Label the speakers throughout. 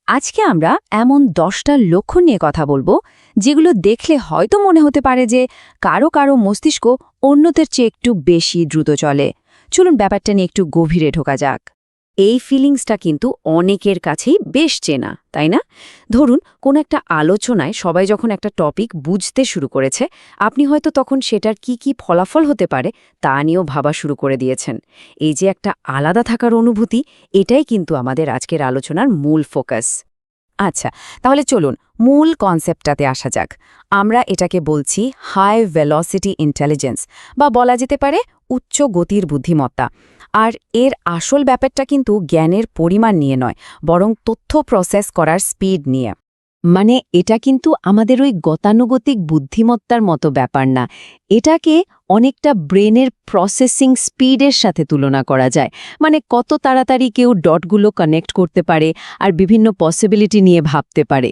Speaker 1: আজকে আমরা এমন 10টা লক্ষণ নিয়ে কথা বলবো যেগুলো দেখলে হয়তো মনে হতে পারে যে কারো কারো মস্তিষ্ক অন্যদের চেয়ে একটু বেশি দ্রুত চলে। চলুন ব্যাপারটা নিয়ে একটু গভীরে ঢোকা যাক। এই ফিলিংসটা কিন্তু অনেকের কাছেই বেশ চেনা, তাই না? ধরুন কোনো একটা আলোচনায় সবাই যখন একটা টপিক বুঝতে শুরু করেছে, আপনি হয়তো তখন সেটার কি ফলাফল হতে পারে তা নিয়েও ভাবা শুরু করে দিয়েছেন। এই যে একটা আলাদা থাকার অনুভূতি, এটাই কিন্তু আমাদের আজকের আলোচনার মূল ফোকাস। আচ্ছা, তাহলে চলুন মূল কনসেপ্টটাতে আসা যাক। আমরা এটাকে বলছি হাই ভেলোসিটি ইন্টেলিজেন্স, বা বলা যেতে পারে উচ্চ গতির বুদ্ধিমত্তা। আর এর আসল ব্যাপারটা কিন্তু জ্ঞানের পরিমাণ নিয়ে নয়, বরং তথ্য প্রসেস করার স্পিড নিয়ে। মানে এটা কিন্তু আমাদের ওই গতানুগতিক বুদ্ধিমত্তার মতো ব্যাপার না, এটাকে অনেকটা ব্রেনের প্রসেসিং স্পিডের সাথে তুলনা করা যায়। মানে কত তাড়াতাড়ি কেউ ডটগুলো কানেক্ট করতে পারে আর বিভিন্ন পসিবিলিটি নিয়ে ভাবতে পারে।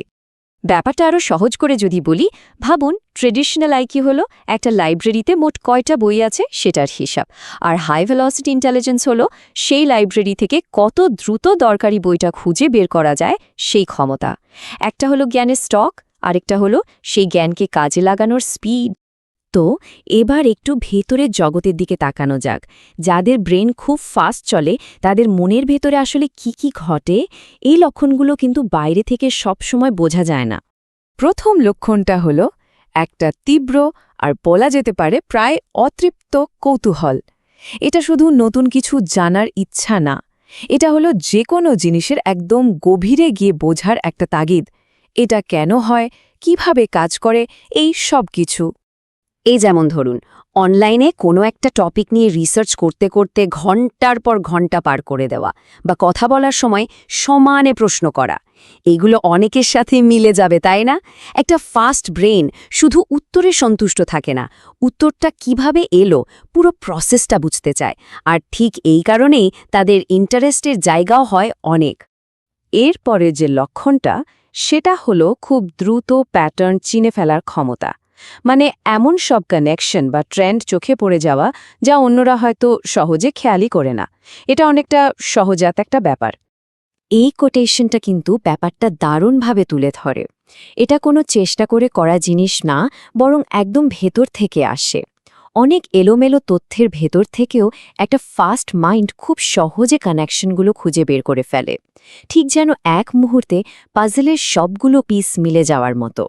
Speaker 1: ব্যাপারটা আরও সহজ করে যদি বলি, ভাবুন ট্রেডিশনাল আইকিউ হলো একটা লাইব্রেরিতে মোট কয়টা বই আছে সেটার হিসাব, আর হাই ভেলোসিটি ইন্টেলিজেন্স হলো সেই লাইব্রেরি থেকে কত দ্রুত দরকারি বইটা খুঁজে বের করা যায় সেই ক্ষমতা। একটা হলো জ্ঞানের স্টক, আরেকটা হলো সেই জ্ঞানকে কাজে লাগানোর স্পিড। তো এবার একটু ভেতরের জগতের দিকে তাকানো যাক। যাদের ব্রেন খুব ফাস্ট চলে, তাদের মনের ভেতরে আসলে কি ঘটে, এই লক্ষণগুলো কিন্তু বাইরে থেকে সবসময় বোঝা যায় না। প্রথম লক্ষণটা হলো একটা তীব্র আর বলা যেতে পারে প্রায় অতৃপ্ত কৌতূহল। এটা শুধু নতুন কিছু জানার ইচ্ছা না, এটা হলো যে কোনো জিনিসের একদম গভীরে গিয়ে বোঝার একটা তাগিদ। এটা কেন হয়, কিভাবে কাজ করে, এই সব কিছু। এই যেমন ধরুন, অনলাইনে কোনো একটা টপিক নিয়ে রিসার্চ করতে করতে ঘন্টার পর ঘন্টা পার করে দেওয়া, বা কথা বলার সময় সমানে প্রশ্ন করা, এইগুলো অনেকের সাথে মিলে যাবে, তাই না? একটা ফাস্ট ব্রেন শুধু উত্তরে সন্তুষ্ট থাকে না, উত্তরটা কিভাবে এলো পুরো প্রসেসটা বুঝতে চায়। আর ঠিক এই কারণেই তাদের ইন্টারেস্টের জায়গাও হয় অনেক। এরপরে যে লক্ষণটা, সেটা হলো খুব দ্রুত প্যাটার্ন চিনে ফেলার ক্ষমতা। মানে এমন সব কানেকশন বা ট্রেন্ড চোখে পড়ে যাওয়া যা অন্যরা হয়তো সহজে খেয়ালই করে না। এটা অনেকটা সহজাত একটা ব্যাপার। এই কোটেশনটা কিন্তু ব্যাপারটা দারুণভাবে তুলে ধরে। এটা কোনো চেষ্টা করে করা জিনিস না, বরং একদম ভেতর থেকে আসে। অনেক এলোমেলো তথ্যের ভেতর থেকেও একটা ফাস্ট মাইন্ড খুব সহজে কানেকশনগুলো খুঁজে বের করে ফেলে, ঠিক যেন এক মুহূর্তে পাজলের সবগুলো পিস মিলে যাওয়ার মতো।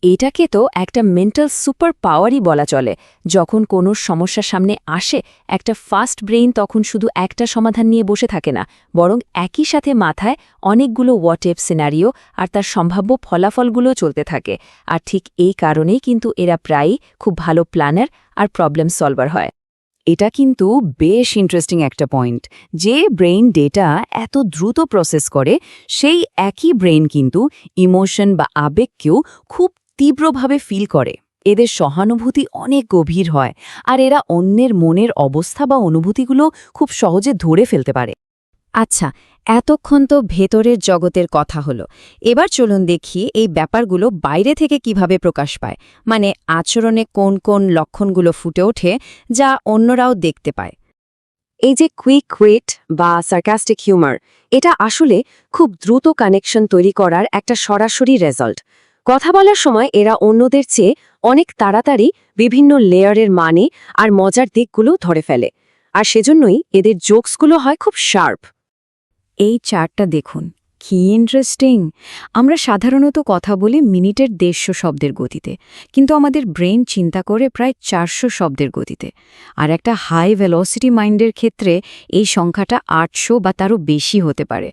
Speaker 1: এটাকে তো একটা মেন্টাল সুপার পাওয়ারই বলা চলে। যখন কোনো সমস্যা সামনে আসে, একটা ফাস্ট ব্রেইন তখন শুধু একটা সমাধান নিয়ে বসে থাকে না, বরং একই সাথে মাথায় অনেকগুলো হোয়াট ইফ সিনারিও আর তার সম্ভাব্য ফলাফলগুলো চলতে থাকে। আর ঠিক এই কারণেই কিন্তু এরা প্রায়ই খুব ভালো প্ল্যানার আর প্রবলেম সলভার হয়। এটা কিন্তু বেশ ইন্টারেস্টিং একটা পয়েন্ট, যে ব্রেইন ডেটা এত দ্রুত প্রসেস করে, সেই একই ব্রেইন কিন্তু ইমোশন বা আবেগকেও খুব তীব্রভাবে ফিল করে। এদের সহানুভূতি অনেক গভীর হয়, আর এরা অন্যের মনের অবস্থা বা অনুভূতিগুলো খুব সহজে ধরে ফেলতে পারে। আচ্ছা, এতক্ষণ তো ভেতরের জগতের কথা হলো। এবার চলুন দেখি এই ব্যাপারগুলো বাইরে থেকে কিভাবে প্রকাশ পায়। মানে আচরণে কোন কোন লক্ষণগুলো ফুটে ওঠে যা অন্যরাও দেখতে পায়। এই যে কুইক উইট বা সার্কাস্টিক হিউমার, এটা আসলে খুব দ্রুত কানেকশন তৈরি করার একটা সরাসরি রেজাল্ট। কথা বলার সময় এরা অন্যদের চেয়ে অনেক তাড়াতাড়ি বিভিন্ন লেয়ারের মানে আর মজার দিকগুলো ধরে ফেলে, আর সেজন্যই এদের জোকসগুলো হয় খুব শার্প। এই চার্টটা দেখুন, কি ইন্টারেস্টিং। আমরা সাধারণত কথা বলি মিনিটের 150 শব্দের গতিতে, কিন্তু আমাদের ব্রেন চিন্তা করে প্রায় 400 শব্দের গতিতে। আর একটা হাই ভেলোসিটি মাইন্ডের ক্ষেত্রে এই সংখ্যাটা 800 বা তারও বেশি হতে পারে।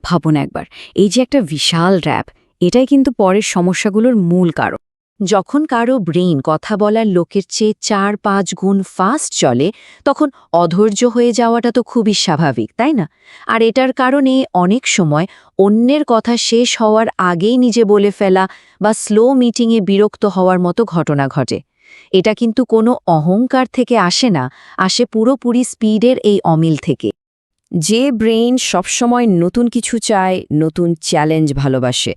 Speaker 1: ভাবুন একবার, এই যে একটা বিশাল র্যাপ, এটাই কিন্তু পরের সমস্যাগুলোর মূল কারণ। যখন কারো ব্রেইন কথা বলার লোকের চেয়ে 4-5 গুণ ফাস্ট চলে, তখন অধৈর্য হয়ে যাওয়াটা তো খুবই স্বাভাবিক, তাই না? আর এটার কারণে অনেক সময় অন্যের কথা শেষ হওয়ার আগেই নিজে বলে ফেলা বা স্লো মিটিংয়ে বিরক্ত হওয়ার মতো ঘটনা ঘটে। এটা কিন্তু কোনো অহংকার থেকে আসে না, আসে পুরোপুরি স্পিডের এই অমিল থেকে। যে ব্রেইন সবসময় নতুন কিছু চায়, নতুন চ্যালেঞ্জ ভালোবাসে,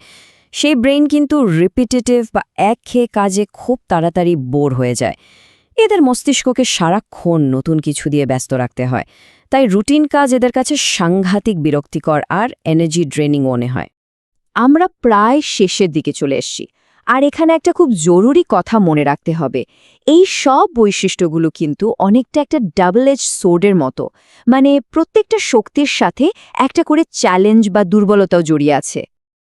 Speaker 1: সেই ব্রেইন কিন্তু রিপিটেটিভ বা একঘেয়ে কাজে খুব তাড়াতাড়ি বোর হয়ে যায়। এদের মস্তিষ্ককে সারাক্ষণ নতুন কিছু দিয়ে ব্যস্ত রাখতে হয়, তাই রুটিন কাজ এদের কাছে সাংঘাতিক বিরক্তিকর আর এনার্জি ড্রেনিং মনে হয়। আমরা প্রায় শেষের দিকে চলে এসেছি, আর এখানে একটা খুব জরুরি কথা মনে রাখতে হবে। এই সব বৈশিষ্ট্যগুলো কিন্তু অনেকটা একটা ডাবল এজ সোর্ডের মতো, মানে প্রত্যেকটা শক্তির সাথে একটা করে চ্যালেঞ্জ বা দুর্বলতাও জড়িয়ে আছে।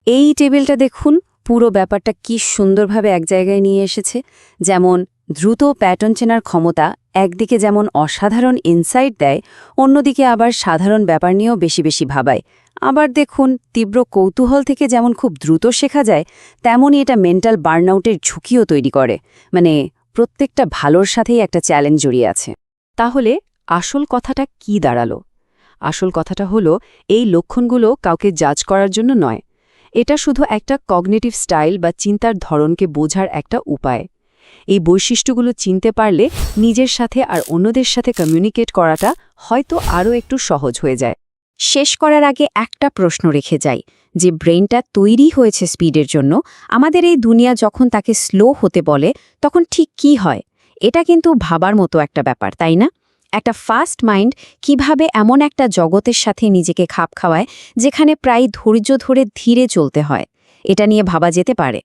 Speaker 1: এই টেবিলটা দেখুন, পুরো ব্যাপারটা কি সুন্দরভাবে এক জায়গায় নিয়ে এসেছে। যেমন দ্রুত প্যাটার্ন চেনার ক্ষমতা একদিকে যেমন অসাধারণ ইনসাইট দেয়, অন্যদিকে আবার সাধারণ ব্যাপার নিয়েও বেশি বেশি ভাবায়। আবার দেখুন, তীব্র কৌতূহল থেকে যেমন খুব দ্রুত শেখা যায়, তেমনই এটা মেন্টাল বার্নআউটের ঝুঁকিও তৈরি করে। মানে প্রত্যেকটা ভালোর সাথেই একটা চ্যালেঞ্জ জড়িয়ে আছে। তাহলে আসল কথাটা কি দাঁড়ালো? আসল কথাটা হলো, এই লক্ষণগুলো কাউকে জাজ করার জন্য নয়। এটা শুধু একটা কগনিটিভ স্টাইল বা চিন্তার ধরনকে বোঝার একটা উপায়। এই বৈশিষ্ট্যগুলো চিনতে পারলে নিজের সাথে আর অন্যদের সাথে কমিউনিকেট করাটা হয়তো আরও একটু সহজ হয়ে যায়। শেষ করার আগে একটা প্রশ্ন রেখে যাই, যে ব্রেইনটা তৈরি হয়েছে স্পিডের জন্য, আমাদের এই দুনিয়া যখন তাকে স্লো হতে বলে তখন ঠিক কি হয়? এটা কিন্তু ভাবার মতো একটা ব্যাপার, তাই না? একটা ফাস্ট মাইন্ড কিভাবে এমন একটা জগতের সাথে নিজেকে খাপ খাওয়ায় যেখানে প্রায় ধৈর্য ধরে ধীরে চলতে হয়, এটা নিয়ে ভাবা যেতে পারে।